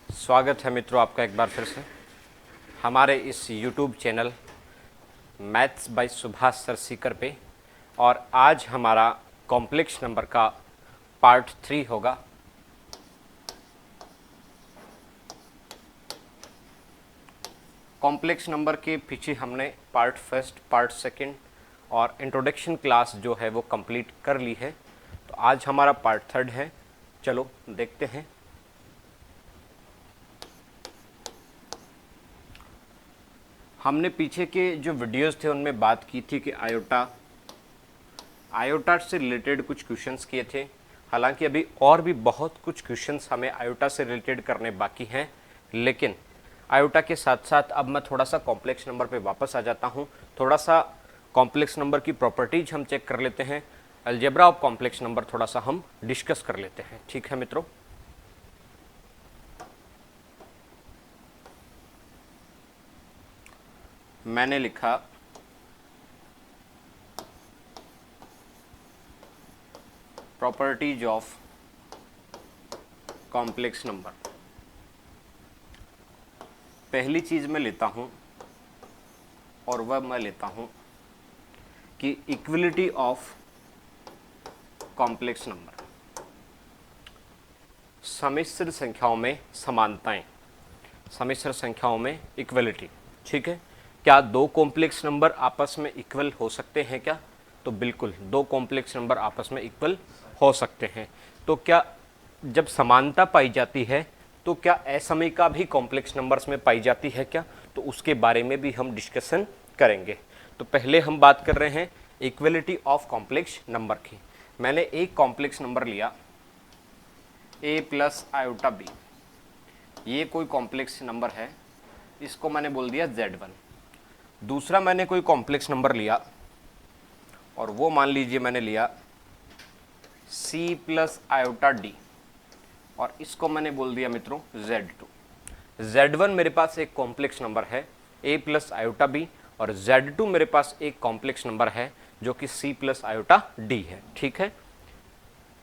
स्वागत है मित्रों आपका एक बार फिर से हमारे इस YouTube channel maths by Subhash sir Sikar पे। और आज हमारा कॉम्प्लेक्स नंबर का पार्ट 3 होगा। कॉम्प्लेक्स नंबर के पीछे हमने पार्ट फर्स्ट, पार्ट सेकंड और इंट्रोडक्शन क्लास जो है वो कंप्लीट कर ली है। तो आज हमारा पार्ट थर्ड है। चलो देखते हैं। हमने पीछे के जो वीडियोस थे उनमें बात की थी कि आयोटा से रिलेटेड कुछ क्वेश्चंस किए थे। हालांकि अभी और भी बहुत कुछ क्वेश्चंस हमें आयोटा से रिलेटेड करने बाकी हैं, लेकिन आयोटा के साथ साथ अब मैं थोड़ा सा कॉम्प्लेक्स नंबर पे वापस आ जाता हूं। थोड़ा सा कॉम्प्लेक्स नंबर की प्रॉपर्टीज हम चेक कर लेते हैं। अलजेब्रा ऑफ कॉम्प्लेक्स नंबर थोड़ा सा हम डिस्कस कर लेते हैं। ठीक है मित्रों, मैंने लिखा प्रॉपर्टीज ऑफ कॉम्प्लेक्स नंबर। पहली चीज मैं लेता हूं और वह मैं लेता हूं कि इक्विलिटी ऑफ कॉम्प्लेक्स नंबर, सम्मिश्र संख्याओं में समानताएं, सम्मिश्र संख्याओं में इक्वलिटी। ठीक है, क्या दो कॉम्प्लेक्स नंबर आपस में इक्वल हो सकते हैं क्या? तो बिल्कुल, दो कॉम्प्लेक्स नंबर आपस में इक्वल हो सकते हैं। तो क्या जब समानता पाई जाती है तो क्या असमिका भी कॉम्प्लेक्स नंबर्स में पाई जाती है क्या? तो उसके बारे में भी हम डिस्कशन करेंगे। तो पहले हम बात कर रहे हैं इक्वलिटी ऑफ कॉम्प्लेक्स नंबर की। मैंने एक कॉम्प्लेक्स नंबर लिया a प्लस आयोटा b। ये कोई कॉम्प्लेक्स नंबर है, इसको मैंने बोल दिया Z1। दूसरा मैंने कोई कॉम्प्लेक्स नंबर लिया और वो मान लीजिए मैंने लिया C प्लस आयोटा D और इसको मैंने बोल दिया मित्रों Z2। Z1 मेरे पास एक कॉम्प्लेक्स नंबर है a प्लस आयोटा b और Z2 मेरे पास एक कॉम्प्लेक्स नंबर है जो कि C प्लस आयोटा D है। ठीक है,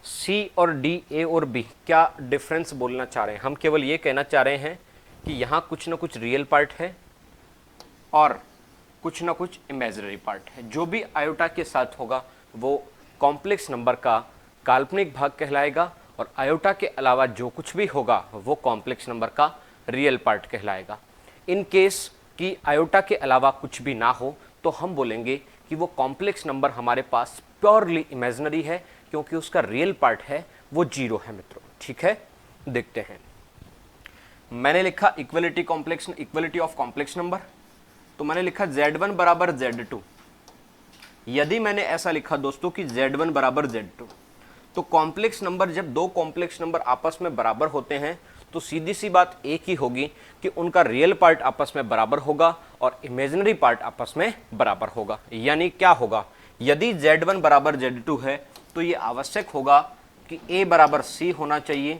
C और D, A और B, क्या डिफरेंस बोलना चाह रहे हैं? हम केवल ये कहना चाह रहे हैं कि यहाँ कुछ ना कुछ रियल पार्ट है और कुछ ना कुछ इमेजिनरी पार्ट है। जो भी आयोटा के साथ होगा वो कॉम्प्लेक्स नंबर का काल्पनिक भाग कहलाएगा और आयोटा के अलावा जो कुछ भी होगा वो कॉम्प्लेक्स नंबर का रियल पार्ट कहलाएगा। इन केस कि आयोटा के अलावा कुछ भी ना हो तो हम बोलेंगे कि वो कॉम्प्लेक्स नंबर हमारे पास प्योरली इमेजिनरी है, क्योंकि उसका रियल पार्ट है वो जीरो है मित्रों। ठीक है, देखते हैं। मैंने लिखा इक्वलिटी ऑफ कॉम्प्लेक्स नंबर, तो मैंने लिखा Z1 बराबर Z2। यदि मैंने ऐसा लिखा दोस्तों कि Z1 बराबर Z2, तो कॉम्प्लेक्स नंबर, जब दो कॉम्प्लेक्स नंबर आपस में बराबर होते हैं तो सीधी सी बात एक ही होगी कि उनका रियल पार्ट आपस में बराबर होगा और इमेजिनरी पार्ट आपस में बराबर होगा। यानी क्या होगा, यदि Z1 बराबर Z2 है तो ये आवश्यक होगा कि A बराबर C होना चाहिए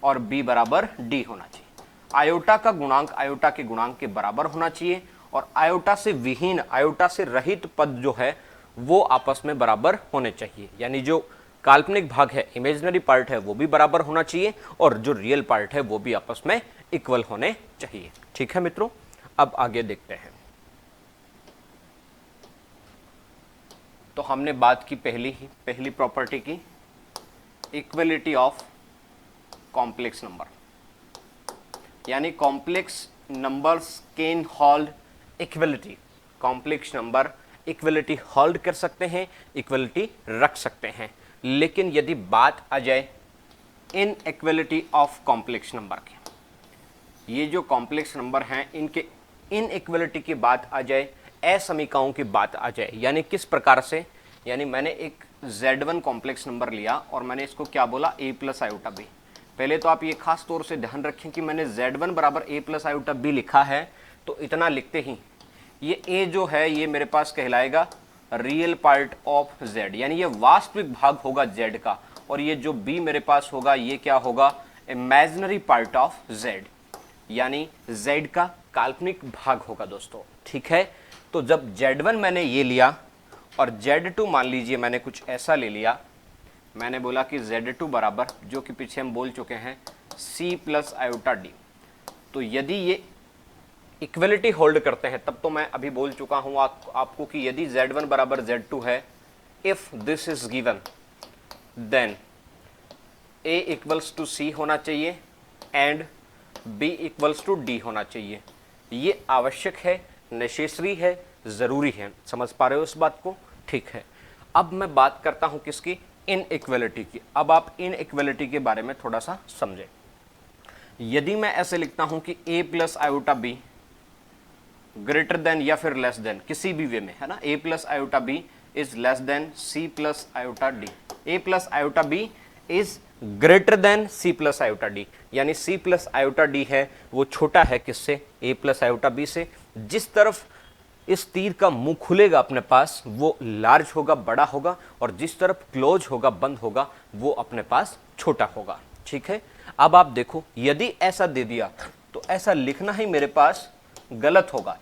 और B बराबर D होना चाहिए। आयोटा का गुणांक आयोटा के गुणांक के बराबर होना चाहिए और आयोटा से विहीन, आयोटा से रहित पद जो है वो आपस में बराबर होने चाहिए। यानी जो काल्पनिक भाग है, इमेजिनरी पार्ट है, वो भी बराबर होना चाहिए और जो रियल पार्ट है वो भी आपस में इक्वल होने चाहिए। ठीक है मित्रों, अब आगे देखते हैं। तो हमने बात की पहली प्रॉपर्टी की, इक्वलिटी ऑफ कॉम्प्लेक्स नंबर, यानी complex numbers can hold equality. Complex number equality hold कर सकते हैं, इक्वलिटी रख सकते हैं। लेकिन यदि बात आ जाए इन इक्वलिटी ऑफ कॉम्प्लेक्स नंबर की, ये जो कॉम्प्लेक्स नंबर हैं इनके इन इक्वलिटी की बात आ जाए, असमीकाओं की बात आ जाए, यानी किस प्रकार से, यानी मैंने एक Z1 कॉम्प्लेक्स नंबर लिया और मैंने इसको क्या बोला, A प्लस आयोटा B। पहले तो आप ये खास तौर से ध्यान रखें कि मैंने Z1 बराबर A प्लस आयोटा B लिखा है, तो इतना लिखते ही ये A जो है ये मेरे पास कहलाएगा रियल पार्ट ऑफ Z, यानी ये वास्तविक भाग होगा Z का, और ये जो B मेरे पास होगा ये क्या होगा, इमेजिनरी पार्ट ऑफ Z, यानी Z का काल्पनिक भाग होगा दोस्तों। ठीक है, तो जब Z1 मैंने ये लिया और Z2 मान लीजिए मैंने कुछ ऐसा ले लिया, मैंने बोला कि Z2 बराबर, जो कि पीछे हम बोल चुके हैं, सी प्लस आयोटा डी। तो यदि ये इक्वलिटी होल्ड करते हैं तब तो मैं अभी बोल चुका हूं आपको कि यदि z1 बराबर z2 है, if this is given then a equals to c होना चाहिए and b equals to d होना चाहिए। ये आवश्यक है, नेसेसरी है, जरूरी है। समझ पा रहे हो इस बात को? ठीक है। अब मैं बात करता हूं किसकी? इनइक्वलिटी की। अब आप इनइक्वलिटी के बारे में थोड़ा सा समझें। यदि मैं ऐसे लिखता हूं कि a plus iota b greater than या फिर लेस देन, किसी भी वे में, है ना, a plus iota b is less than c plus iota d, a plus iota b is greater than c plus iota d, यानी c प्लस आयोटा d है वो छोटा है किससे? a प्लस आयोटा b से। जिस तरफ इस तीर का मुंह खुलेगा अपने पास वो लार्ज होगा, बड़ा होगा, और जिस तरफ क्लोज होगा, बंद होगा, वो अपने पास छोटा होगा। ठीक है। अब आप देखो, यदि ऐसा दे दिया तो ऐसा लिखना ही मेरे पास गलत होगा।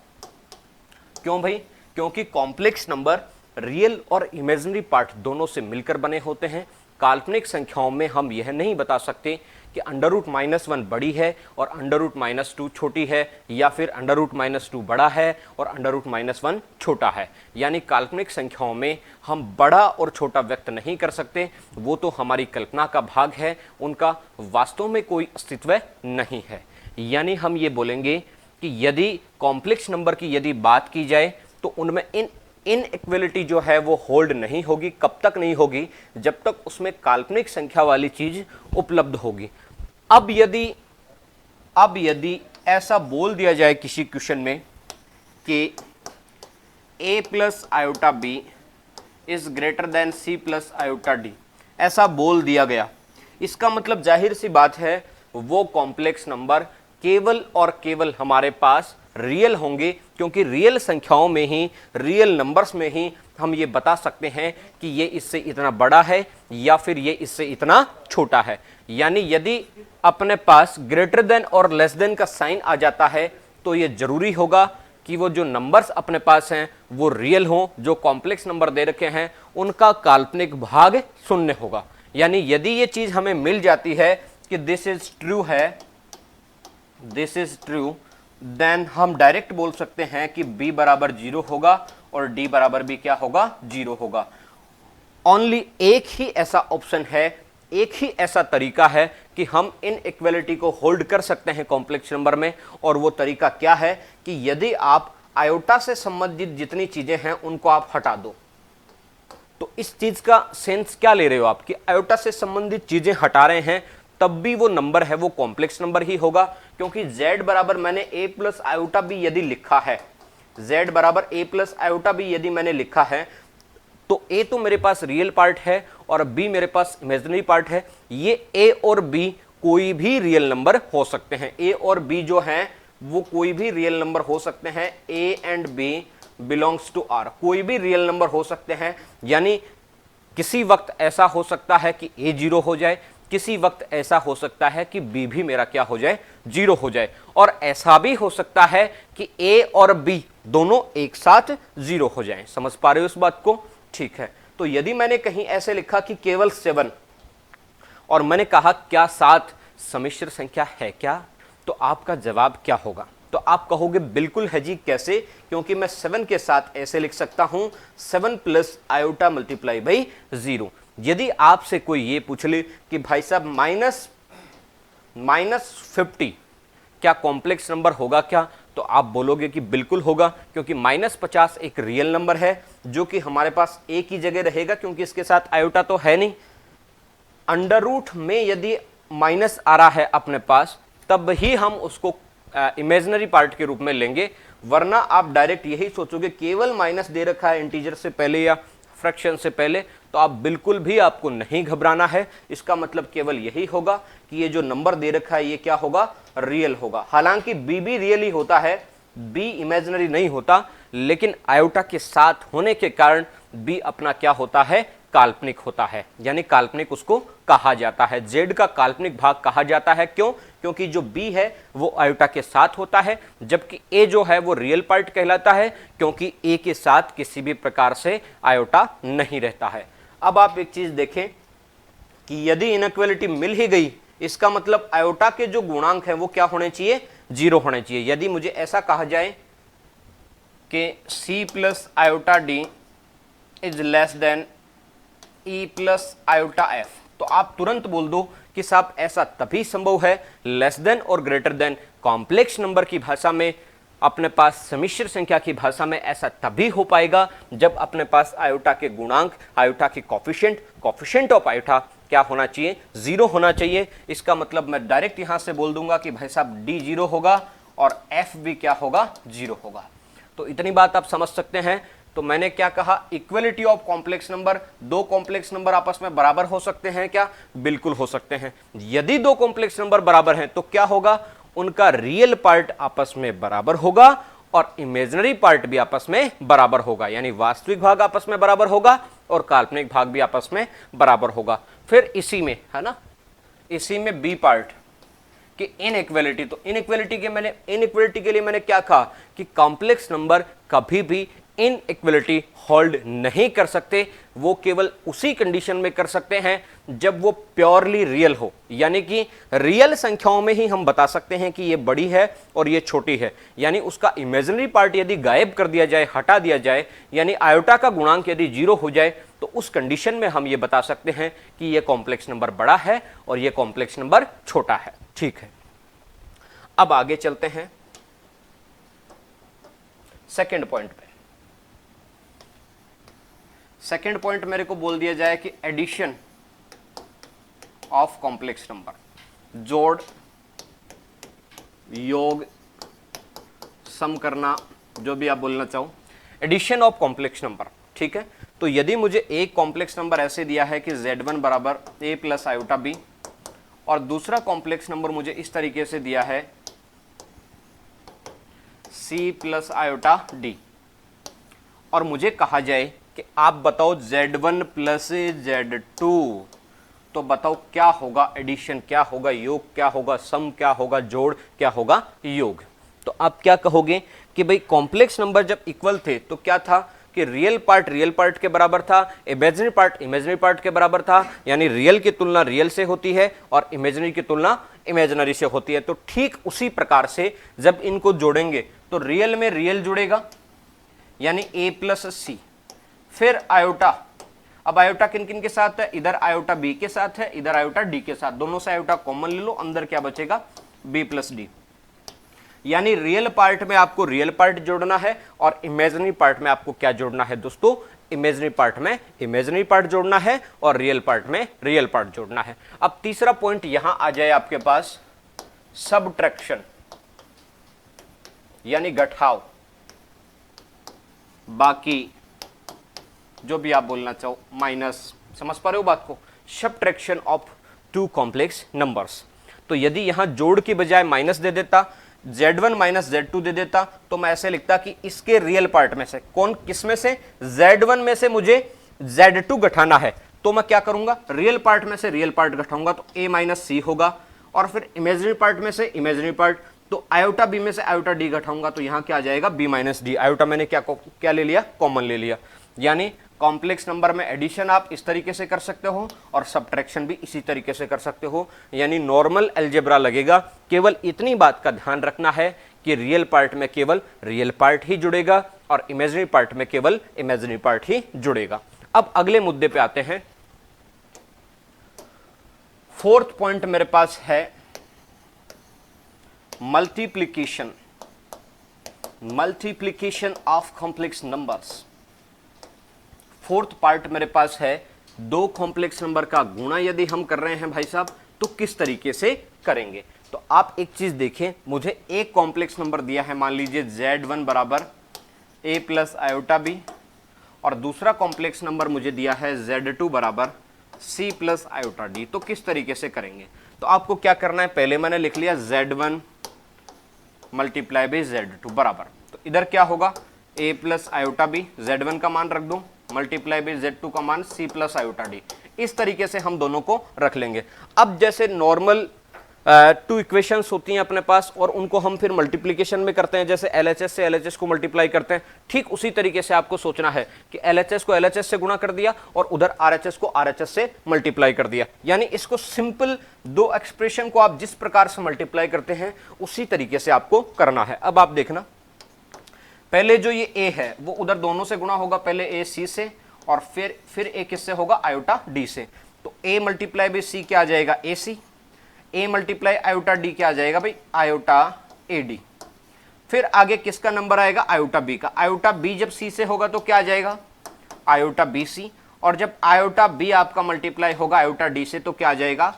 क्यों भाई? क्योंकि कॉम्प्लेक्स नंबर रियल और इमेजिनरी पार्ट दोनों से मिलकर बने होते हैं। काल्पनिक संख्याओं में हम यह नहीं बता सकते कि अंडर रूट -1 बड़ी है और अंडर रूट -2 छोटी है, या फिर अंडर रूट -2 बड़ा है और अंडर रूट -1 छोटा है। यानी काल्पनिक संख्याओं में हम बड़ा और छोटा व्यक्त नहीं कर सकते, वो तो हमारी कल्पना का भाग है, उनका वास्तव में कोई अस्तित्व नहीं है। यानी हम ये बोलेंगे कि यदि कॉम्प्लेक्स नंबर की यदि बात की जाए तो उनमें इनइक्वलिटी जो है वो होल्ड नहीं होगी। कब तक नहीं होगी? जब तक उसमें काल्पनिक संख्या वाली चीज उपलब्ध होगी। अब यदि ऐसा बोल दिया जाए किसी क्वेश्चन में कि a plus iota b is greater than c plus iota d, ऐसा बोल दिया गया, इसका मतलब जाहिर सी बात है वो कॉम्प्लेक्स नंबर केवल और केवल हमारे पास रियल होंगे, क्योंकि रियल संख्याओं में ही, रियल नंबर्स में ही हम ये बता सकते हैं कि ये इससे इतना बड़ा है या फिर ये इससे इतना छोटा है। यानी यदि अपने पास ग्रेटर देन और लेस देन का साइन आ जाता है तो ये जरूरी होगा कि वो जो नंबर्स अपने पास हैं वो रियल हों, जो कॉम्प्लेक्स नंबर दे रखे हैं उनका काल्पनिक भाग शून्य होगा। यानी यदि ये चीज हमें मिल जाती है कि दिस इज ट्रू है, दिस इज ट्रू, देन हम डायरेक्ट बोल सकते हैं कि b बराबर 0 होगा और d बराबर भी क्या होगा? 0 होगा। ओनली एक ही ऐसा ऑप्शन है, एक ही ऐसा तरीका है कि हम इन इक्वलिटी को होल्ड कर सकते हैं कॉम्प्लेक्स नंबर में, और वो तरीका क्या है कि यदि आप आयोटा से संबंधित जितनी चीजें हैं उनको आप हटा दो। तो इस चीज का सेंस क्या ले रहे हो आप कि आयोटा से संबंधित चीजें हटा रहे हैं तब भी वो नंबर है वो कॉम्प्लेक्स नंबर ही होगा, क्योंकि z बराबर मैंने a प्लस आयोटा b यदि लिखा है, z बराबर a प्लस आयोटा b यदि मैंने लिखा है तो a तो मेरे पास रियल पार्ट है और b मेरे पास इमेजिनरी पार्ट है। ये a और b कोई भी रियल नंबर हो सकते हैं, a और b जो हैं वो कोई भी रियल नंबर हो सकते हैं। a and b belongs to r, कोई भी रियल नंबर हो सकते हैं। यानी किसी वक्त ऐसा हो सकता है कि a 0 हो जाए, किसी वक्त ऐसा हो सकता है कि b भी मेरा क्या हो जाए? 0 हो जाए, और ऐसा भी हो सकता है कि a और b दोनों एक साथ 0 हो जाएं। समझ पा रहे हो इस बात को? ठीक है। तो यदि मैंने कहीं ऐसे लिखा कि केवल 7 और मैंने कहा क्या 7 सम्मिश्र संख्या है क्या, तो आपका जवाब क्या होगा? तो आप कहोगे बिल्कुल है जी, कैसे? क्योंकि मैं 7 के साथ ऐसे लिख सकता हूं 7 प्लस आयोटा मल्टीप्लाई बाई 0। यदि आपसे कोई ये पूछ ले कि भाई साहब -50 क्या कॉम्प्लेक्स नंबर होगा क्या, तो आप बोलोगे कि बिल्कुल होगा, क्योंकि -50 एक रियल नंबर है जो कि हमारे पास एक ही जगह रहेगा, क्योंकि इसके साथ आयोटा तो है नहीं। अंडर रूट में यदि माइनस आ रहा है अपने पास तब ही हम उसको इमेजिनरी पार्ट के रूप में लेंगे, वरना आप डायरेक्ट यही सोचोगे केवल माइनस दे रखा है इंटीजर से पहले या फ्रैक्शन से पहले, तो आप बिल्कुल भी आपको नहीं घबराना है। इसका मतलब केवल यही होगा कि ये जो नंबर दे रखा है ये क्या होगा? रियल होगा। हालांकि b भी रियल ही होता है, b इमेजिनरी नहीं होता, लेकिन आयोटा के साथ होने के कारण b अपना क्या होता है? काल्पनिक होता है, यानी काल्पनिक उसको कहा जाता है। z का काल्पनिक भाग कहा जाता है। क्यों? क्योंकि जो b है वो आयोटा के साथ होता है, जबकि a जो है वो रियल पार्ट कहलाता है, क्योंकि a के साथ किसी भी प्रकार से आयोटा नहीं रहता है। अब आप एक चीज देखें कि यदि इनइक्वालिटी मिल ही गई इसका मतलब आयोटा के जो गुणांक है वो क्या होने चाहिए, 0 होने चाहिए। यदि मुझे ऐसा कहा जाए कि c plus iota D is less than e plus iota F, तो आप तुरंत बोल दो कि साहब ऐसा तभी संभव है, लेस देन और ग्रेटर देन कॉम्प्लेक्स नंबर की भाषा में, अपने पास सम्मिश्र संख्या की भाषा में ऐसा तभी हो पाएगा जब अपने पास आयोटा के गुणांक, आयोटा के कोफिशिएंट ऑफ आयोटा क्या होना चाहिए, 0 होना चाहिए। इसका मतलब मैं डायरेक्ट यहां से बोल दूंगा कि भाई साहब डी 0 होगा और एफ भी क्या होगा, 0 होगा। तो इतनी बात आप समझ सकते हैं। तो मैंने क्या कहा, इक्वलिटी ऑफ कॉम्प्लेक्स नंबर, दो कॉम्प्लेक्स नंबर आपस में बराबर हो सकते हैं क्या, बिल्कुल हो सकते हैं। यदि दो कॉम्प्लेक्स नंबर बराबर हैं तो क्या होगा, उनका रियल पार्ट आपस में बराबर होगा और इमेजिनरी पार्ट भी आपस में बराबर होगा, यानी वास्तविक भाग आपस में बराबर होगा और काल्पनिक भाग भी आपस में बराबर होगा। फिर इसी में है ना, इसी में बी पार्ट कि इनइक्वालिटी, तो इनइक्वालिटी के लिए मैंने क्या कहा कि कॉम्प्लेक्स नंबर कभी भी इनइक्वालिटी होल्ड नहीं कर सकते, वो केवल उसी कंडीशन में कर सकते हैं जब वो प्योरली रियल हो, यानी कि रियल संख्याओं में ही हम बता सकते हैं कि ये बड़ी है और ये छोटी है। यानी उसका इमेजिनरी पार्ट यदि गायब कर दिया जाए, हटा दिया जाए, यानी आयोटा का गुणांक यदि 0 हो जाए, तो उस कंडीशन में हम ये बता सकते हैं कि ये कॉम्प्लेक्स नंबर बड़ा है और ये कॉम्प्लेक्स नंबर छोटा है। ठीक है, अब आगे चलते हैं सेकेंड पॉइंट पे। सेकेंड पॉइंट मेरे को बोल दिया जाए कि एडिशन ऑफ कॉम्प्लेक्स नंबर, जोड़, योग, सम करना, जो भी आप बोलना चाहो, एडिशन ऑफ कॉम्प्लेक्स नंबर। ठीक है, तो यदि मुझे एक कॉम्प्लेक्स नंबर ऐसे दिया है कि z1 बराबर a प्लस आयोटा बी और दूसरा कॉम्प्लेक्स नंबर मुझे इस तरीके से दिया है c प्लस आयोटा d, और मुझे कहा जाए कि आप बताओ z1 प्लस z2, तो बताओ क्या होगा एडिशन, क्या होगा योग, क्या होगा सम, क्या होगा जोड़, क्या होगा योग। तो आप क्या कहोगे कि भाई कॉम्प्लेक्स नंबर जब इक्वल थे तो क्या था कि रियल पार्ट के बराबर था, इमेजिनरी पार्ट के बराबर था, यानी रियल की तुलना रियल से होती है और इमेजिनरी की तुलना इमेजिनरी से होती है। तो ठीक उसी प्रकार से जब इनको जोड़ेंगे तो रियल में रियल जुड़ेगा, यानी a प्लस सी, फिर आयोटा, अब आयोटा किन किन के साथ है, इधर आयोटा b के साथ है, इधर आयोटा d के साथ, दोनों से आयोटा कॉमन ले लो, अंदर क्या बचेगा b प्लस डी। यानी रियल पार्ट में आपको रियल पार्ट जोड़ना है और इमेजिनरी पार्ट में आपको क्या जोड़ना है दोस्तों, इमेजिनरी पार्ट में इमेजिनरी पार्ट जोड़ना है और रियल पार्ट में रियल पार्ट जोड़ना है। अब तीसरा पॉइंट यहां आ जाए आपके पास, सबट्रैक्शन, यानी घटाव, बाकी जो भी आप बोलना चाहो, माइनस, समझ पा रहे हो बात को, subtraction of two complex numbers. तो यदि यहां जोड़ की बजाय माइनस दे देता, z1 माइनस z2 दे देता, तो मैं ऐसे लिखता कि इसके रियल पार्ट में से, कौन किस में से, z1 में से मुझे z2 घटाना है, तो मैं क्या करूंगा, रियल पार्ट में से रियल पार्ट घटाऊंगा, तो a माइनस सी होगा, और फिर इमेजिनरी पार्ट में से इमेजिनरी पार्ट, तो आयोटा b में से आयोटा d घटाऊंगा, तो यहां क्या आ जाएगा b माइनस डी। आयोटा मैंने क्या ले लिया, कॉमन ले लिया। यानी कॉम्प्लेक्स नंबर में एडिशन आप इस तरीके से कर सकते हो और सब्ट्रैक्शन भी इसी तरीके से कर सकते हो, यानी नॉर्मल अलजेब्रा लगेगा। केवल इतनी बात का ध्यान रखना है कि रियल पार्ट में केवल रियल पार्ट ही जुड़ेगा और इमेजिनरी पार्ट में केवल इमेजिनरी पार्ट ही जुड़ेगा। अब अगले मुद्दे पे आते हैं। फोर्थ पॉइंट मेरे पास है multiplication of complex numbers. Fourth part मेरे पास है, दो कॉम्प्लेक्स नंबर का गुणा यदि हम कर रहे हैं भाई साहब, तो किस तरीके से करेंगे। तो आप एक चीज देखें, मुझे एक कॉम्प्लेक्स नंबर दिया है, मान लीजिए z1 बराबर a प्लस आयोटा बी, और दूसरा कॉम्प्लेक्स नंबर मुझे दिया है z2 बराबर c प्लस आयोटा डी। तो किस तरीके से करेंगे, तो आपको क्या करना है, पहले मैंने लिख लिया z1 मल्टीप्लाई बाई z2 बराबर, तो इधर क्या होगा a plus iota B, z1 का मान रख दो, मल्टीप्लाई बाई z2 का मान c प्लस आयोटा डी। इस तरीके से हम दोनों को रख लेंगे। अब जैसे नॉर्मल टू इक्वेशंस होती हैं अपने पास और उनको हम फिर मल्टीप्लीकेशन में करते हैं, जैसे LHS से LHS को मल्टीप्लाई करते हैं, ठीक उसी तरीके से आपको सोचना है कि LHS को LHS से गुणा कर दिया और उधर RHS को RHS से मल्टीप्लाई कर दिया। यानी इसको सिंपल दो एक्सप्रेशन को आप जिस प्रकार से मल्टीप्लाई करते हैं उसी तरीके से आपको करना है। अब आप देखना, पहले जो ये A है वो उधर दोनों से गुणा होगा, पहले A C से और फिर A किससे होगा, आयोटा D से। तो A मल्टीप्लाई बाई C क्या आ जाएगा, AC। A multiply iota D क्या आ जाएगा भाई, आयोटा AD। फिर आगे किसका नंबर आएगा, आयोटा B का। आयोटा B जब C से होगा तो क्या आ जाएगा, आयोटा BC। और जब आयोटा B आपका मल्टीप्लाई होगा आयोटा D से तो क्या आ जाएगा,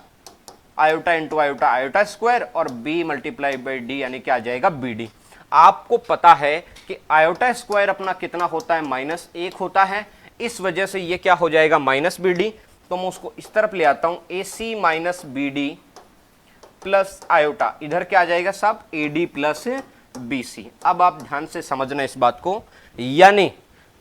iota into iota, iota square, और B मल्टीप्लाई बाई D यानी क्या आ जाएगा, BD। आपको पता है कि आयोटा स्क्वायर अपना कितना होता है, -1 होता है, इस वजह से ये क्या हो जाएगा, -BD। तो मैं उसको इस तरफ ले आता हूं, AC minus BD plus iota, इधर क्या आ जाएगा साहब, AD प्लस BC। अब आप ध्यान से समझना इस बात को, यानी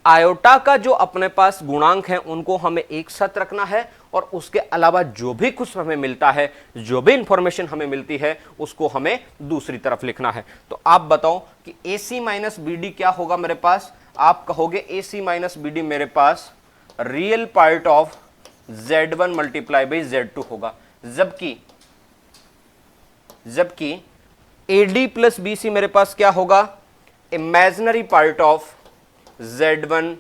आयोटा का जो अपने पास गुणांक है उनको हमें एक साथ रखना है और उसके अलावा जो भी कुछ हमें मिलता है, जो भी इंफॉर्मेशन हमें मिलती है उसको हमें दूसरी तरफ लिखना है। तो आप बताओ कि AC माइनस BD क्या होगा मेरे पास, आप कहोगे AC माइनस BD मेरे पास real part of Z1 multiply by Z2 होगा, जबकि AD प्लस BC मेरे पास क्या होगा, imaginary part of Z1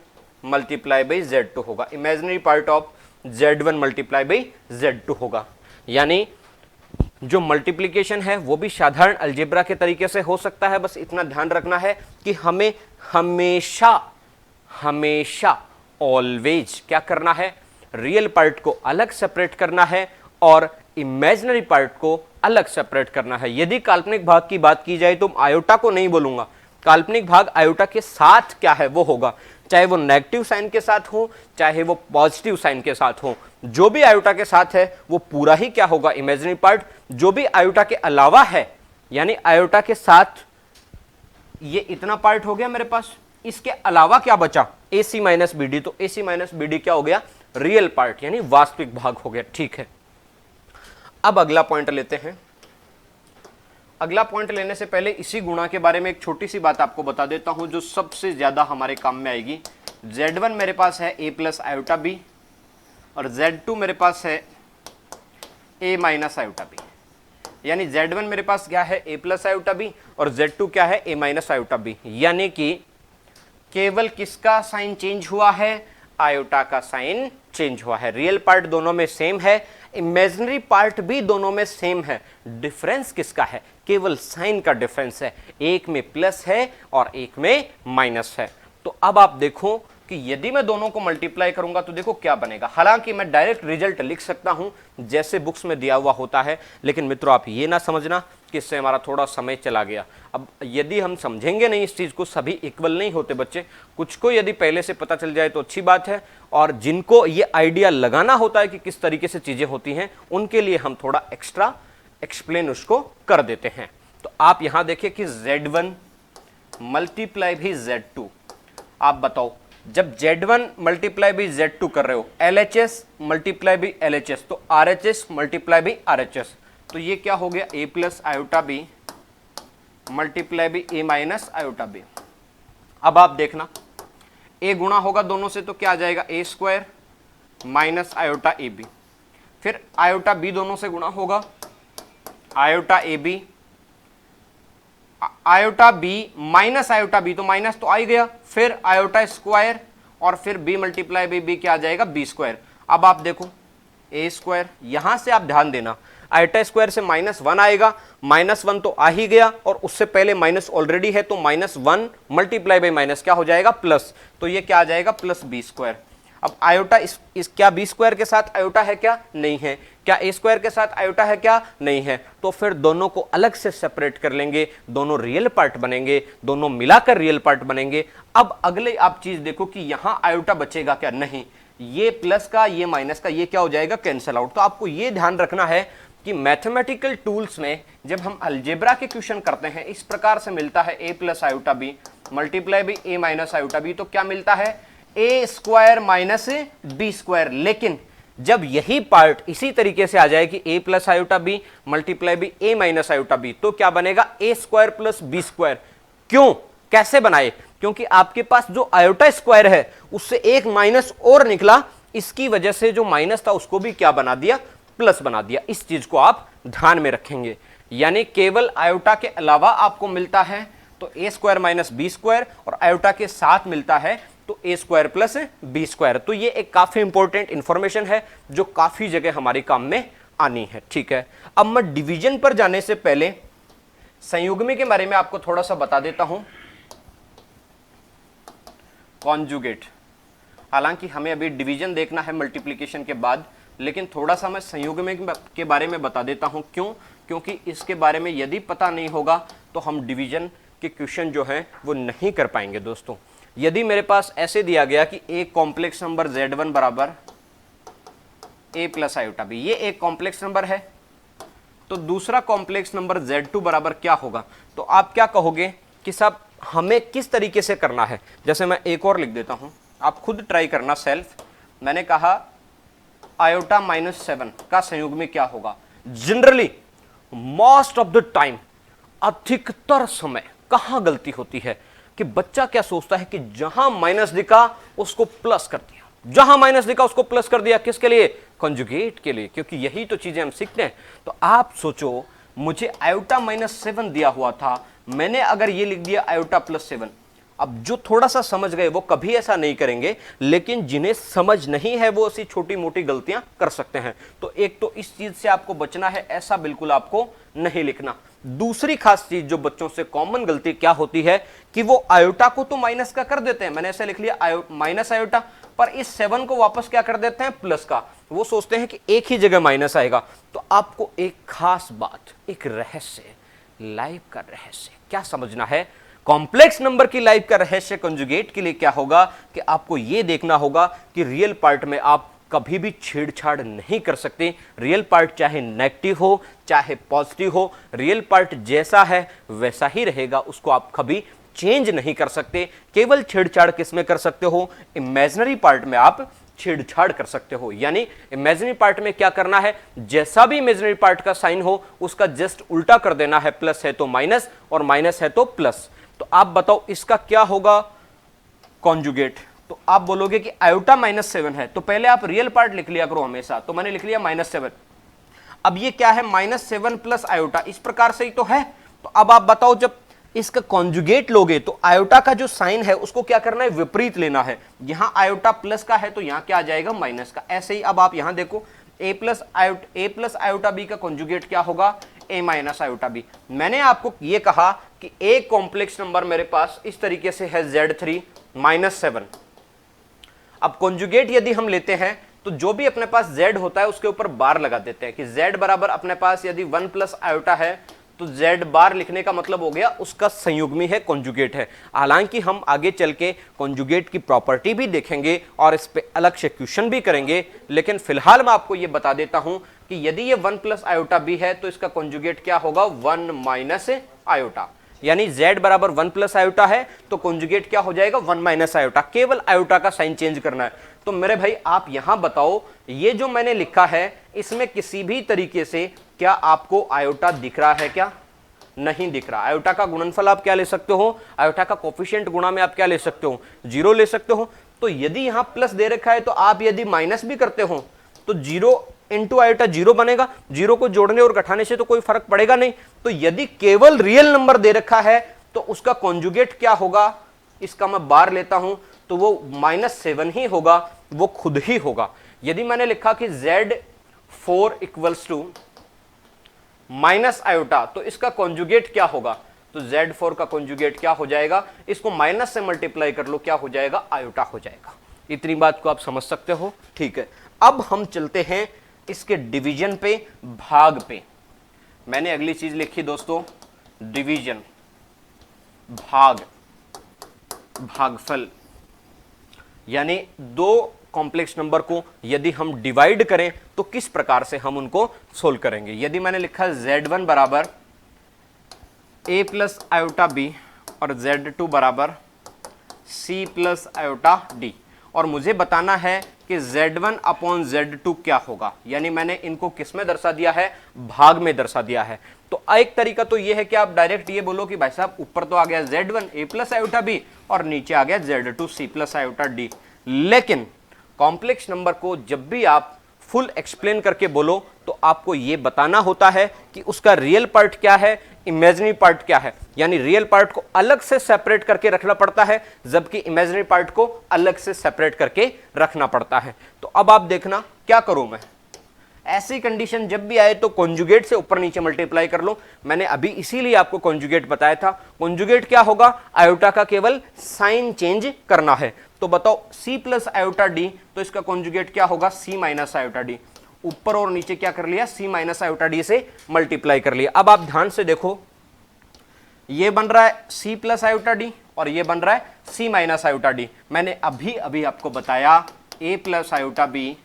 multiply by Z2 होगा, imaginary part of Z1 multiply by Z2 होगा। यानी जो मल्टीप्लिकेशन है वो भी साधारण अलजेब्रा के तरीके से हो सकता है, बस इतना ध्यान रखना है कि हमें हमेशा ऑलवेज क्या करना है, रियल पार्ट को अलग सेपरेट करना है और इमेजिनरी पार्ट को अलग सेपरेट करना है। यदि काल्पनिक भाग की बात की जाए तो आयोटा को नहीं बोलूंगा, काल्पनिक भाग आयोटा के साथ क्या है वो होगा, चाहे वो नेगेटिव साइन के साथ हो चाहे वो पॉजिटिव साइन के साथ हो, जो भी आयोटा के साथ है वो पूरा ही क्या होगा, इमेजिनरी पार्ट। जो भी आयोटा के अलावा है, यानी आयोटा के साथ ये इतना पार्ट हो गया मेरे पास, इसके अलावा क्या बचा, AC माइनस BD, तो AC माइनस BD क्या हो गया, रियल पार्ट यानी वास्तविक भाग हो गया। ठीक है, अब अगला पॉइंट लेते हैं। अगला पॉइंट लेने से पहले इसी गुणा के बारे में एक छोटी सी बात आपको बता देता हूं जो सबसे ज्यादा हमारे काम में आएगी। Z1 मेरे पास है A प्लस आयोटा B और Z2 मेरे पास है A माइनस आयोटा B, यानी Z1 मेरे पास क्या है, A प्लस आयोटा B और Z2 क्या है, A माइनस आयोटा B। यानी कि केवल किसका साइन चेंज हुआ है, आयोटा का साइन चेंज हुआ है। रियल पार्ट दोनों में सेम है, इमेजिनरी पार्ट भी दोनों में सेम है, डिफरेंस किसका है, केवल साइन का डिफरेंस है, एक में प्लस है और एक में माइनस है। तो अब आप देखो कि यदि मैं दोनों को मल्टीप्लाई करूंगा तो देखो क्या बनेगा। हालांकि मैं डायरेक्ट रिजल्ट लिख सकता हूं जैसे बुक्स में दिया हुआ होता है, लेकिन मित्रों आप ये ना समझना कि इससे हमारा थोड़ा समय चला गया। अब यदि हम समझेंगे नहीं इस चीज़ को, सभी इक्वल नहीं होते बच्चे, कुछ को यदि पहले से पता चल जाए तो अच्छी बात है, और जिनको ये आइडिया लगाना होता है कि किस तरीके से चीज़ें होती हैं उनके लिए हम थोड़ा एक्स्ट्रा एक्सप्लेन उसको कर देते हैं। तो आप यहाँ देखिए कि Z1 मल्टीप्लाई भी Z2, आप बताओ जब Z1 मल्टीप्लाई बाई Z2 कर रहे हो, LHS मल्टीप्लाई बाई LHS, तो RHS मल्टीप्लाई बाई RHS, तो ये क्या हो गया, A plus iota B multiply by A minus iota B। अब आप देखना A गुणा होगा दोनों से तो क्या आ जाएगा, A square minus iota AB, फिर आयोटा B दोनों से गुणा होगा, iota AB, iota B minus iota B, तो माइनस तो आ ही गया, फिर आयोटा स्क्वायर और फिर B मल्टीप्लाई बाई B क्या आ जाएगा, B स्क्वायर। अब आप देखो A स्क्वायर, यहां से आप ध्यान देना आयोटा स्क्वायर से -1 आएगा, -1 तो आ ही गया और उससे पहले माइनस ऑलरेडी है, तो -1 मल्टीप्लाई बाई माइनस क्या हो जाएगा, प्लस, तो ये क्या आ जाएगा, प्लस B स्क्वायर। अब आयोटा इस क्या B स्क्वायर के साथ आयोटा है क्या, नहीं है, क्या A स्क्वायर के साथ आयोटा है क्या, नहीं है, तो फिर दोनों को अलग से सेपरेट कर लेंगे, दोनों रियल पार्ट बनेंगे, दोनों मिलाकर रियल पार्ट बनेंगे। अब अगले आप चीज देखो कि यहां आयोटा बचेगा क्या, नहीं, ये प्लस का ये माइनस का ये क्या हो जाएगा, कैंसिल आउट। तो आपको ये ध्यान रखना है कि मैथमेटिकल टूल्स में जब हम अलजेब्रा के क्वेश्चन करते हैं इस प्रकार से मिलता है A plus iota B multiply by A minus iota B, तो क्या मिलता है, A square minus B square. लेकिन जब यही पार्ट इसी तरीके से आ जाए कि a plus iota B multiply B a minus iota B, तो क्या बनेगा a square plus B square. क्यों, कैसे बनाए? क्योंकि आपके पास जो आयोटा स्क्वायर है उससे एक माइनस और निकला, इसकी वजह से जो माइनस था उसको भी क्या बना दिया, प्लस बना दिया। इस चीज को आप ध्यान में रखेंगे। यानी केवल आयोटा के अलावा आपको मिलता है तो ए स्क्वायर माइनस बी स्क्वायर, और आयोटा के साथ मिलता है तो ए स्क्वायर प्लस बी स्क्वायर। तो ये एक काफी इंपॉर्टेंट इंफॉर्मेशन है जो काफी जगह हमारे काम में आनी है। ठीक है, अब मैं डिवीजन पर जाने से पहले संयुग्मी के बारे में आपको थोड़ा सा बता देता हूं। कॉन्जुगेट, हालांकि हमें अभी डिवीजन देखना है मल्टीप्लिकेशन के बाद, लेकिन थोड़ा सा मैं संयुग्मी के बारे में बता देता हूं। क्यों? क्योंकि इसके बारे में यदि पता नहीं होगा तो हम डिवीजन के क्वेश्चन जो हैं वो नहीं कर पाएंगे। दोस्तों, यदि मेरे पास ऐसे दिया गया कि एक कॉम्प्लेक्स नंबर Z1 बराबर a प्लस आयोटा बी, ये एक कॉम्प्लेक्स नंबर है, तो दूसरा कॉम्प्लेक्स नंबर Z2 बराबर क्या होगा? तो आप क्या कहोगे कि साहब हमें किस तरीके से करना है? जैसे मैं एक और लिख देता हूं, आप खुद ट्राई करना सेल्फ। मैंने कहा आयोटा माइनस 7 का संयुग्मी क्या होगा? Generally most of the time, अधिकतर समय कहां गलती होती है कि बच्चा क्या सोचता है कि जहां माइनस दिखा उसको प्लस कर दिया, जहां माइनस दिखा उसको प्लस कर दिया। किसके लिए? कंजुगेट के लिए, क्योंकि यही तो चीजें हम सीखते हैं। तो आप सोचो, मुझे आयोटा माइनस 7 दिया हुआ था, मैंने अगर ये लिख दिया आयोटा प्लस 7। अब जो थोड़ा सा समझ गए वो कभी ऐसा नहीं करेंगे, लेकिन जिन्हें समझ नहीं है वो ऐसी छोटी मोटी गलतियां कर सकते हैं। तो एक तो इस चीज से आपको बचना है, ऐसा बिल्कुल आपको नहीं लिखना। दूसरी खास चीज जो बच्चों से कॉमन गलती क्या होती है कि वो आयोटा को तो माइनस का कर देते हैं, मैंने ऐसे लिख लिया माइनस आयोटा, पर इस 7 को वापस क्या कर देते हैं, प्लस का। वो सोचते हैं कि एक ही जगह माइनस आएगा। तो आपको एक खास बात, एक रहस्य, लाइफ का रहस्य क्या समझना है? कॉम्प्लेक्स नंबर की लाइफ का रहस्य कंजुगेट के लिए क्या होगा कि आपको यह देखना होगा कि रियल पार्ट में आप कभी भी छेड़छाड़ नहीं कर सकते। रियल पार्ट चाहे नेगेटिव हो चाहे पॉजिटिव हो, रियल पार्ट जैसा है वैसा ही रहेगा, उसको आप कभी चेंज नहीं कर सकते। केवल छेड़छाड़ किसमें कर सकते हो? इमेजिनरी पार्ट में आप छेड़छाड़ कर सकते हो। यानी इमेजिनरी पार्ट में क्या करना है, जैसा भी इमेजिनरी पार्ट का साइन हो उसका जस्ट उल्टा कर देना है। प्लस है तो माइनस और माइनस है तो प्लस। तो आप बताओ इसका क्या होगा कॉन्जुगेट? तो आप बोलोगे कि आयोटा माइनस 7 है, तो पहले आप रियल पार्ट लिख लिया करो हमेशा। तो मैंने लिख लिया माइनस 7। अब ये क्या है, माइनस 7 प्लस आयोटा, इस प्रकार से ही तो है। तो अब आप बताओ जब इसका कॉन्जुगेट लोगे तो आयोटा का जो साइन है उसको क्या करना है, विपरीत लेना है। यहां आयोटा प्लस का है तो यहां क्या आ जाएगा, माइनस का। ऐसे ही अब आप यहां देखो a प्लस आयोटा बी का कॉन्जुगेट क्या होगा, a माइनस आयोटा बी। मैंने आपको यह कहा कि एक कॉम्प्लेक्स नंबर मेरे पास इस तरीके से है Z3 माइनस 7। अब कॉन्जुगेट यदि हम लेते हैं तो जो भी अपने पास Z होता है उसके ऊपर बार लगा देते हैं कि Z बराबर अपने पास यदि 1 प्लस आयोटा है तो Z बार लिखने का मतलब हो गया उसका संयुग्मी है, कॉन्जुगेट है। हालांकि हम आगे चल के कॉन्जुगेट की प्रॉपर्टी भी देखेंगे और इस पे अलग से क्वेश्चन भी करेंगे, लेकिन फिलहाल मैं आपको यह बता देता हूं कि यदि ये 1 प्लस आयोटा बी है तो इसका कॉन्जुगेट क्या होगा, 1 माइनस आयोटा। यानी Z बराबर 1 प्लस आयोटा है तो कॉन्जुगेट क्या हो जाएगा, 1 माइनस आयोटा। केवल आयोटा का साइन चेंज करना है। तो मेरे भाई आप यहां बताओ, ये जो मैंने लिखा है इसमें किसी भी तरीके से क्या आपको आयोटा दिख रहा है, क्या नहीं दिख रहा? आयोटा का गुणनफल आप क्या ले सकते हो, आयोटा का कोफिशिएंट गुणा में आप क्या ले सकते हो, 0 ले सकते हो। तो यदि यहां प्लस दे रखा है तो आप यदि माइनस भी करते हो तो 0 इंटू आयोटा 0 बनेगा। 0 को जोड़ने और घटाने से तो कोई फर्क पड़ेगा नहीं। तो यदि केवल रियल नंबर दे रखा है तो उसका कॉन्जुगेट क्या होगा, इसका मैं बार लेता हूं तो वो -7 ही होगा, वो खुद ही होगा। यदि मैंने लिखा कि Z4 equals to minus iota तो इसका कॉन्जुगेट क्या होगा, तो Z4 का कॉन्जुगेट क्या हो जाएगा, इसको माइनस से मल्टीप्लाई कर लो, क्या हो जाएगा, आयोटा हो जाएगा। इतनी बात को आप समझ सकते हो, ठीक है। अब हम चलते हैं इसके डिवीजन पे, भाग पे। मैंने अगली चीज लिखी दोस्तों, डिवीजन, भाग, भागफल। यानी दो कॉम्प्लेक्स नंबर को यदि हम डिवाइड करें तो किस प्रकार से हम उनको सोल्व करेंगे। यदि मैंने लिखा Z1 बराबर a प्लस आयोटा बी और Z2 बराबर c प्लस आयोटा डी, और मुझे बताना है कि Z1 अपॉन Z2 क्या होगा, यानी मैंने इनको किस में दर्शा दिया है, भाग में दर्शा दिया है। तो एक तरीका तो ये है कि आप डायरेक्ट ये बोलो कि भाई साहब ऊपर तो आ गया Z1 A plus iota B और नीचे आ गया Z2 C plus iota D, लेकिन कॉम्प्लेक्स नंबर को जब भी आप फुल एक्सप्लेन करके बोलो तो आपको यह बताना होता है कि उसका रियल पार्ट क्या है, इमेजिनरी पार्ट क्या है, यानी रियल पार्ट को अलग से सेपरेट करके रखना पड़ता है, जबकि इमेजिनरी पार्ट को अलग से सेपरेट करके रखना पड़ता है। तो अब आप देखना क्या करूं मैं, ऐसी कंडीशन जब भी आए तो कॉन्जुगेट से ऊपर नीचे मल्टीप्लाई कर लो। मैंने अभी इसीलिए आपको कॉन्जुगेट बताया था। कॉन्जुगेट क्या होगा, आयोटा का केवल साइन चेंज करना है। तो बताओ C प्लस आयोटा डी, तो इसका कॉन्जुगेट क्या होगा, C माइनस आयोटा डी। ऊपर और नीचे क्या कर लिया, C माइनस आयोटा डी से मल्टीप्लाई कर लिया। अब आप ध्यान से देखो, ये बन रहा है C प्लस आयोटा डी और ये बन रहा है C माइनस आयोटा डी। मैंने अभी अभी आपको बताया A plus iota B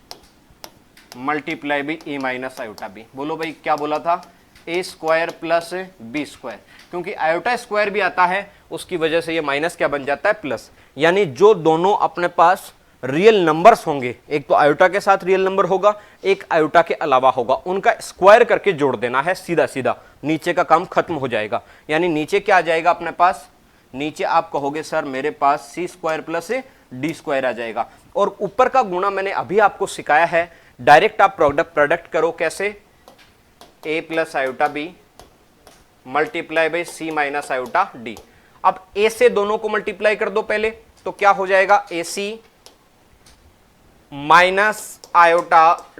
multiply B A minus iota B. बोलो भाई क्या बोला था, A square plus B square, क्योंकि आयोटा स्क्वायर भी आता है उसकी वजह से ये माइनस क्या बन जाता है, प्लस। यानी जो दोनों अपने पास रियल नंबर्स होंगे, एक तो आयोटा के साथ रियल नंबर होगा, एक आयोटा के अलावा होगा, उनका स्क्वायर करके जोड़ देना है सीधा सीधा, नीचे का काम खत्म हो जाएगा। यानी नीचे क्या आ जाएगा अपने पास, नीचे आप कहोगे सर मेरे पास सी स्क्वायर प्लस डी स्क्वायर आ जाएगा। और ऊपर का गुणा मैंने अभी आपको सिखाया है, डायरेक्ट आप प्रोडक्ट करो, कैसे, A plus iota B multiply by C minus iota D. अब ए से दोनों को मल्टीप्लाई कर दो पहले, तो क्या हो जाएगा, A C minus iota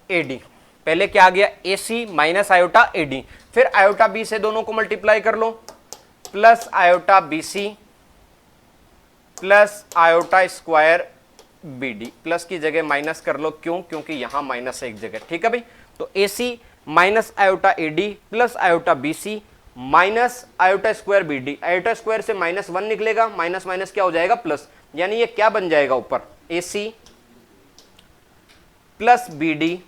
AD. पहले क्या आ गया, A C minus iota AD. फिर आयोटा बी से दोनों को मल्टीप्लाई कर लो, plus iota B C plus iota square B D. Plus की जगह माइनस कर लो, क्यों, क्योंकि यहां माइनस है एक जगह, ठीक है भाई। तो A C minus iota AD plus iota B C minus iota square B D. Iota square से -1 निकलेगा, माइनस माइनस क्या हो जाएगा, प्लस। यानी ये क्या बन जाएगा ऊपर, ए सी प्लस बी डी।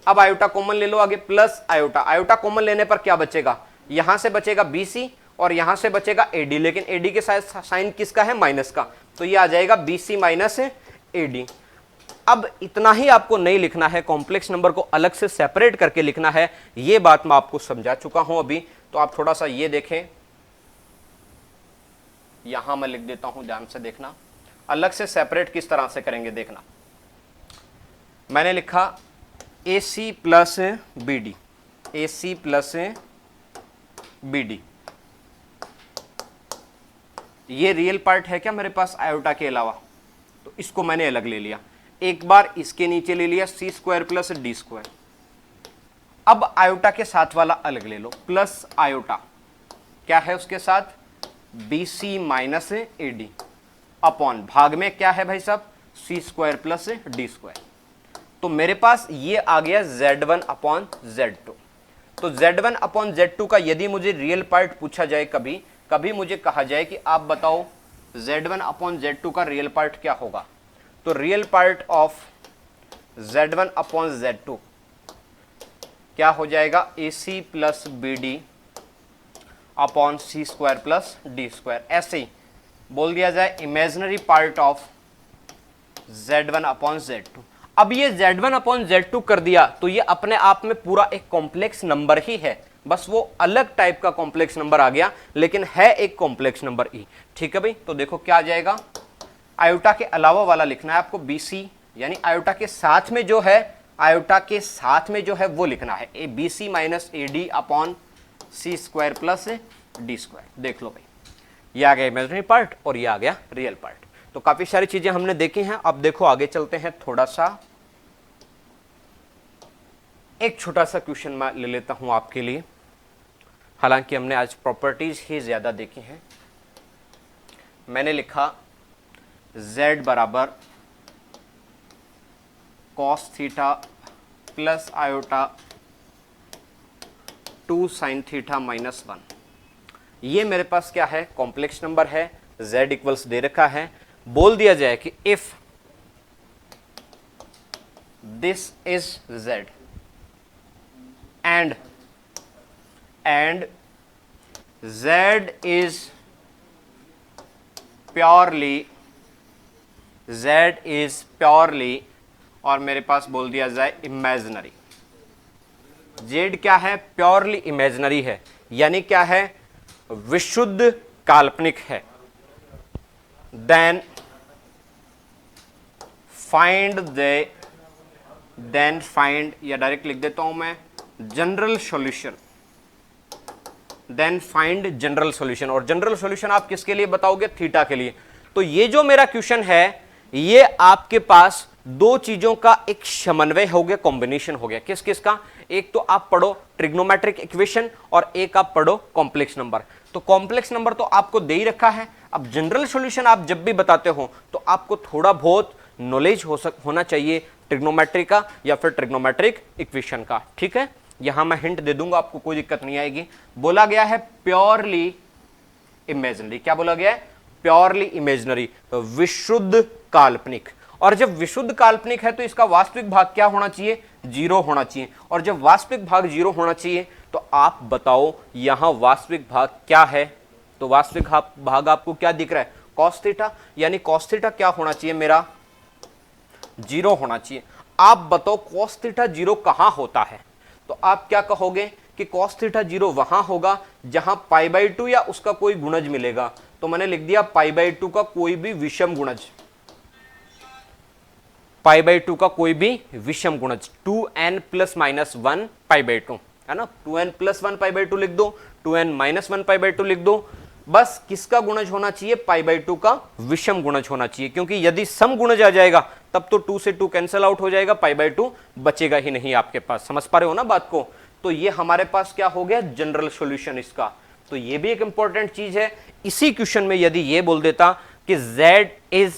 अब आयोटा कॉमन ले लो आगे, प्लस आयोटा। आयोटा कॉमन लेने पर क्या बचेगा, यहां से बचेगा बी सी और यहां से बचेगा एडी, लेकिन एडी के साथ साइन किसका है, माइनस का, तो ये आ जाएगा बी सी माइनस एडी। अब इतना ही आपको नहीं लिखना है, कॉम्प्लेक्स नंबर को अलग से सेपरेट करके लिखना है। ये बात मैं आपको समझा चुका हूं अभी। तो आप थोड़ा सा ये देखें, यहां मैं लिख देता हूं, ध्यान से देखना, अलग से सेपरेट किस तरह से करेंगे देखना। मैंने लिखा ए सी प्लस बी डी, ए सी प्लस बी डी। ये रियल पार्ट है क्या मेरे पास आयोटा के अलावा, तो इसको मैंने अलग ले लिया। एक बार इसके नीचे ले लिया सी स्क्वायर प्लस डी स्क्वायर। अब आयोटा के साथ वाला अलग ले लो, प्लस आयोटा क्या है उसके साथ, B C minus A D upon भाग में क्या है भाई साहब, C square plus D square. तो मेरे पास ये आ गया Z1 अपॉन Z2। तो Z1 अपॉन Z2 का यदि मुझे रियल पार्ट पूछा जाए, कभी कभी मुझे कहा जाए कि आप बताओ Z1 अपॉन Z2 का रियल पार्ट क्या होगा, तो real part of Z1 upon Z2 क्या हो जाएगा, A C plus B D upon C square plus D square. ऐसे ही बोल दिया जाए imaginary part of Z1 upon Z2। अब ये Z1 अपॉन Z2 कर दिया तो ये अपने आप में पूरा एक कॉम्प्लेक्स नंबर ही है, बस वो अलग टाइप का कॉम्प्लेक्स नंबर आ गया, लेकिन है एक कॉम्प्लेक्स नंबर ई। ठीक है भाई, तो देखो क्या आ जाएगा, आयोटा के अलावा वाला लिखना है आपको बी सी, यानी आयोटा के साथ में जो है, आयोटा के साथ में जो है वो लिखना है A B C minus A D upon C square plus D square. देख लो भाई, ये आ गया इमेजिनरी पार्ट और ये आ गया रियल पार्ट। तो काफी सारी चीजें हमने देखी हैं। अब देखो आगे चलते हैं, थोड़ा सा एक छोटा सा क्वेश्चन मैं ले लेता हूं आपके लिए। हालांकि हमने आज प्रॉपर्टीज ही ज्यादा देखी हैं। मैंने लिखा z बराबर cos theta plus iota 2 sine theta minus 1। ये मेरे पास क्या है, कॉम्प्लेक्स नंबर है, z इक्वल्स दे रखा है। बोल दिया जाए कि if this is z and z is purely z is purely, और मेरे पास बोल दिया जाए इमेजिनरी। z क्या है? प्योरली इमेजिनरी है, यानी क्या है? विशुद्ध काल्पनिक है। देन फाइंड या डायरेक्ट लिख देता हूं मैं general solution. Then find general solution, और जनरल सॉल्यूशन आप किसके लिए बताओगे? थीटा के लिए। तो ये जो मेरा क्वेश्चन है, ये आपके पास दो चीजों का एक समन्वय हो गया, कॉम्बिनेशन हो गया। किस किस का? एक तो आप पढ़ो ट्रिग्नोमेट्रिक इक्वेशन और एक आप पढ़ो कॉम्प्लेक्स नंबर। तो कॉम्प्लेक्स नंबर तो आपको दे ही रखा है। अब जनरल सॉल्यूशन आप जब भी बताते हो तो आपको थोड़ा बहुत नॉलेज होना चाहिए ट्रिग्नोमेट्री का या फिर ट्रिग्नोमेट्रिक इक्वेशन का। ठीक है, यहां मैं हिंट दे दूंगा, आपको कोई दिक्कत नहीं आएगी। बोला गया है प्योरली इमेजिनरी। क्या बोला गया है? प्योरली इमेजिनरी, विशुद्ध काल्पनिक। और जब विशुद्ध काल्पनिक है तो इसका वास्तविक भाग क्या होना चाहिए? 0 होना चाहिए। और जब वास्तविक भाग 0 होना चाहिए तो आप बताओ यहां वास्तविक भाग क्या है? तो वास्तविक भाग आपको क्या दिख रहा है? कॉस थीटा, यानी कॉस थीटा क्या होना चाहिए? मेरा 0 होना चाहिए। आप बताओ कॉस थीटा 0 कहां होता है? तो आप क्या कहोगे कि cos थीटा 0 वहां होगा जहां π/2 या उसका कोई गुणज मिलेगा। तो मैंने लिख दिया π/2 का कोई भी विषम गुणज, π/2 का कोई भी विषम गुणज, 2n + -1 π/2 है ना। 2n + 1 π/2 लिख दो, 2n - 1 π/2 लिख दो। बस किसका गुणज होना चाहिए? π/2 का विषम गुणज होना चाहिए, क्योंकि यदि सम गुणज आ जाएगा तब तो 2 से 2 कैंसिल आउट हो जाएगा, π/2 बचेगा ही नहीं आपके पास। समझ पा रहे हो ना बात को? तो ये हमारे पास क्या हो गया? जनरल सॉल्यूशन इसका। तो ये भी एक इंपॉर्टेंट चीज है। इसी क्वेश्चन में यदि ये बोल देता कि z इज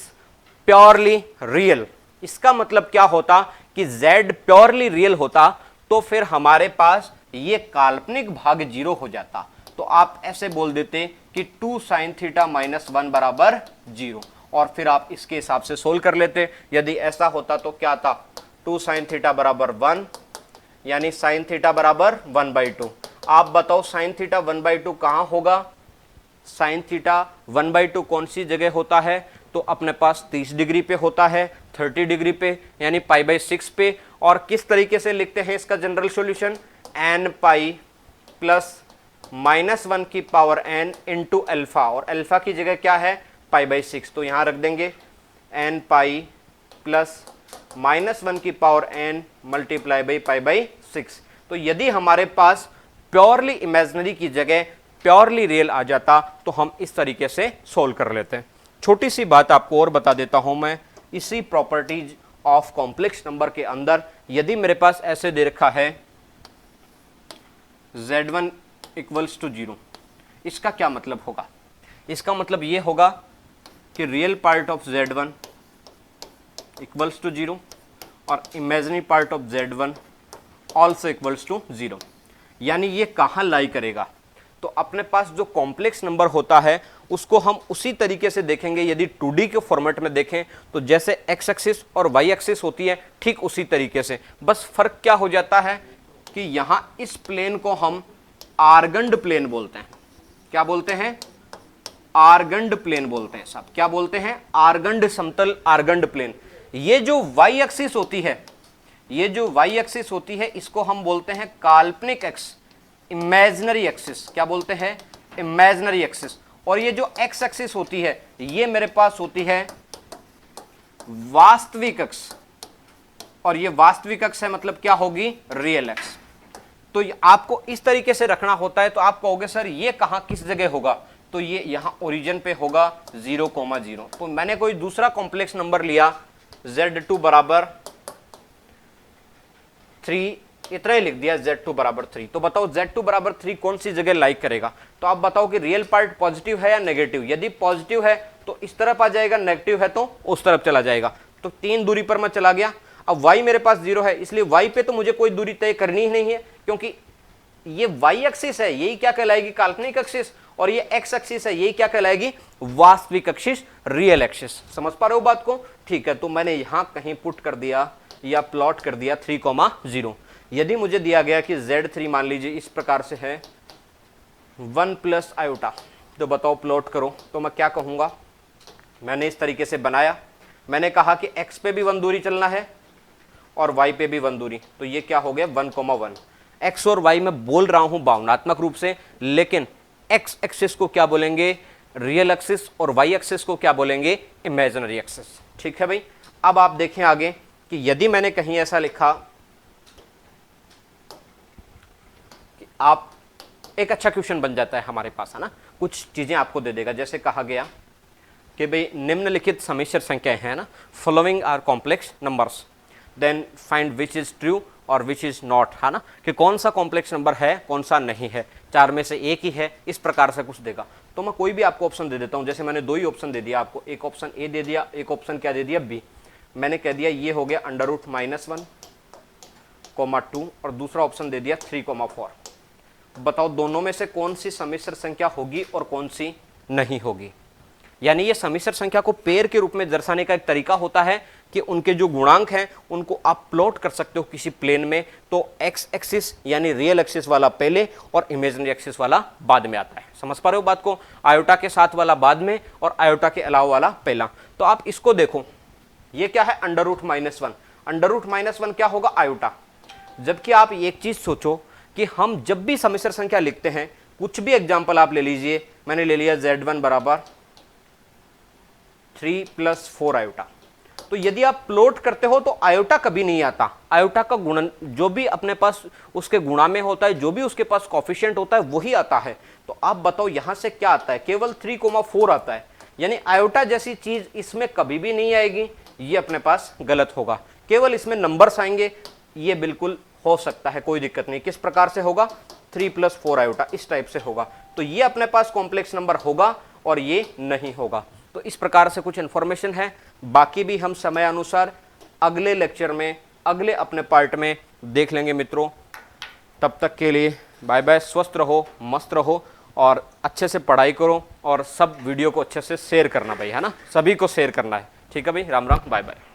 प्योरली रियल, इसका मतलब क्या होता कि z प्योरली रियल होता, तो फिर हमारे पास ये काल्पनिक भाग 0 हो जाता। तो आप ऐसे बोल देते कि 2 sin थीटा -1 बराबर 0, और फिर आप इसके हिसाब से सोल्व कर लेते। यदि ऐसा होता तो क्या था? 2 sin थीटा बराबर 1, यानी sin थीटा बराबर 1/2। आप बताओ sin थीटा 1/2 कहां होगा? sin थीटा 1/2 कौन सी जगह होता है? तो अपने पास 30 डिग्री पे होता है, 30 डिग्री पे, यानी π/6 पे। और किस तरीके से लिखते हैं इसका जनरल सॉल्यूशन? n + -1 की पावर n इंटू अल्फा, और अल्फा की जगह क्या है? π/6। तो यहां रख देंगे n + -1 की पावर n मल्टीप्लाई बाई π/6। तो यदि हमारे पास प्योरली इमेजिनरी की जगह प्योरली रियल आ जाता तो हम इस तरीके से सोल्व कर लेते हैं। छोटी सी बात आपको और बता देता हूं मैं, इसी प्रॉपर्टीज ऑफ कॉम्प्लेक्स नंबर के अंदर यदि मेरे पास ऐसे दे रखा है z1 = 0, इसका क्या मतलब होगा? इसका मतलब यह होगा कि रियल पार्ट ऑफ z1 = 0 और imaginary part of z1 also = 0। यानी ये कहां लाई करेगा? तो अपने पास जो कॉम्प्लेक्स नंबर होता है उसको हम उसी तरीके से देखेंगे। यदि 2D के फॉर्मेट में देखें तो जैसे x एक्सिस और y एक्सिस होती है, ठीक उसी तरीके से। बस फर्क क्या हो जाता है कि यहां इस प्लेन को हम आर्गंड प्लेन बोलते हैं। क्या बोलते हैं? आर्गंड प्लेन बोलते हैं साहब। क्या बोलते हैं? आर्गंड समतल, आर्गंड प्लेन। ये जो y एक्सिस होती है, ये जो y एक्सिस होती है, इसको हम बोलते हैं काल्पनिक एक्स, इमेजिनरी एक्सिस। क्या बोलते हैं? Imaginary axis. और ये जो x एक्सिस होती है, ये मेरे पास होती है वास्तविक अक्ष, और ये वास्तविक अक्ष है, मतलब क्या होगी? रियल अक्ष। तो आपको इस तरीके से रखना होता है। तो आप कहोगे सर ये कहां किस जगह होगा? तो ये यहां ओरिजिन पे होगा 0,0। तो मैंने कोई दूसरा कॉम्प्लेक्स नंबर लिया, z2 बराबर 3, इतना ही लिख दिया, z2 बराबर 3। तो बताओ z2 बराबर 3 कौन सी जगह लाइक करेगा? तो आप बताओ कि रियल पार्ट पॉजिटिव है या नेगेटिव? यदि पॉजिटिव है तो इस तरफ आ जाएगा, नेगेटिव है तो उस तरफ चला जाएगा। तो 3 दूरी पर मैं चला गया। अब y मेरे पास 0 है, इसलिए y पे तो मुझे कोई दूरी तय करनी ही नहीं है, क्योंकि ये y एक्सिस है, यही क्या कहलाएगी? काल्पनिक एक्सिस। और ये x एक्सिस है, यही क्या कहलाएगी? वास्तविक एक्सिस, रियल एक्सिस। समझ पा रहे हो बात को? ठीक है, तो मैंने यहां कहीं पुट कर दिया या प्लॉट कर दिया 3,0। यदि मुझे दिया गया कि z3 मान लीजिए इस प्रकार से है 1 + i, तो बताओ प्लॉट करो। तो मैं क्या कहूंगा? मैंने इस तरीके से बनाया, मैंने कहा कि x पे भी 1 दूरी चलना है और y पे भी 1 दूरी, तो ये क्या हो गया 1,1। x और y में बोल रहा हूं भावनात्मक रूप से, लेकिन x एक्सिस को क्या बोलेंगे रियल एक्सिस और y एक्सिस को क्या बोलेंगे इमेजिनरी एक्सिस। ठीक है भाई। अब आप देखें आगे कि यदि मैंने कहीं ऐसा लिखा कि आप एक अच्छा क्वेश्चन बन जाता है हमारे पास, है ना, कुछ चीजें आपको दे देगा। जैसे कहा गया कि भाई निम्नलिखित सम्मिश्र संख्याएं हैं ना, following are complex numbers, then find which is true और विच इज नॉट, है ना, कि कौन सा कॉम्प्लेक्स नंबर है कौन सा नहीं है, 4 में से एक ही है, इस प्रकार से कुछ देगा। तो मैं कोई भी आपको ऑप्शन दे देता हूं, जैसे मैंने 2 ही ऑप्शन दे दिया आपको, एक ऑप्शन ए दे दिया, एक ऑप्शन क्या दे दिया बी। मैंने कह दिया ये हो गया √-1,2 और दूसरा ऑप्शन दे दिया 3,4। बताओ दोनों में से कौन सी सम्मिश्र संख्या होगी और कौन सी नहीं होगी। यानी ये सम्मिश्र संख्या को पेयर के रूप में दर्शाने का एक तरीका होता है कि उनके जो गुणांक हैं उनको आप प्लॉट कर सकते हो किसी प्लेन में, तो एक्स एक्सिस यानी रियल एक्सिस वाला पहले और इमेजिनरी एक्सिस वाला बाद में आता है। समझ पा रहे हो बात को, आयोटा के साथ वाला बाद में और आयोटा के अलावा वाला पहला। तो आप इसको देखो, ये क्या है √-1, √-1 क्या होगा आयोटा। जबकि आप एक चीज सोचो कि हम जब भी सम्मिश्र संख्या लिखते हैं, कुछ भी एग्जाम्पल आप ले लीजिए, मैंने ले लिया Z1 बराबर 3 + 4 आयोटा, तो यदि आप प्लॉट करते हो तो आयोटा कभी नहीं आता। आयोटा का गुणन जो भी अपने पास उसके गुणा में होता है, जो भी उसके पास कोफिशिएंट होता है वही आता है। तो आप बताओ यहां से क्या आता है, केवल 3,4 आता है। यानी आयोटा जैसी चीज इसमें कभी भी नहीं आएगी, ये अपने पास गलत होगा। केवल इसमें नंबर्स आएंगे, ये बिल्कुल हो सकता है, कोई दिक्कत नहीं। किस प्रकार से होगा 3 + 4 आयोटा, इस टाइप से होगा। तो ये अपने पास कॉम्प्लेक्स नंबर होगा और ये नहीं होगा। तो इस प्रकार से कुछ इन्फॉर्मेशन है, बाकी भी हम समय अनुसार अगले लेक्चर में अगले अपने पार्ट में देख लेंगे मित्रों। तब तक के लिए बाय बाय, स्वस्थ रहो, मस्त रहो और अच्छे से पढ़ाई करो और सब वीडियो को अच्छे से शेयर करना भाई, है ना, सभी को शेयर करना है। ठीक है भाई, राम राम, बाय बाय।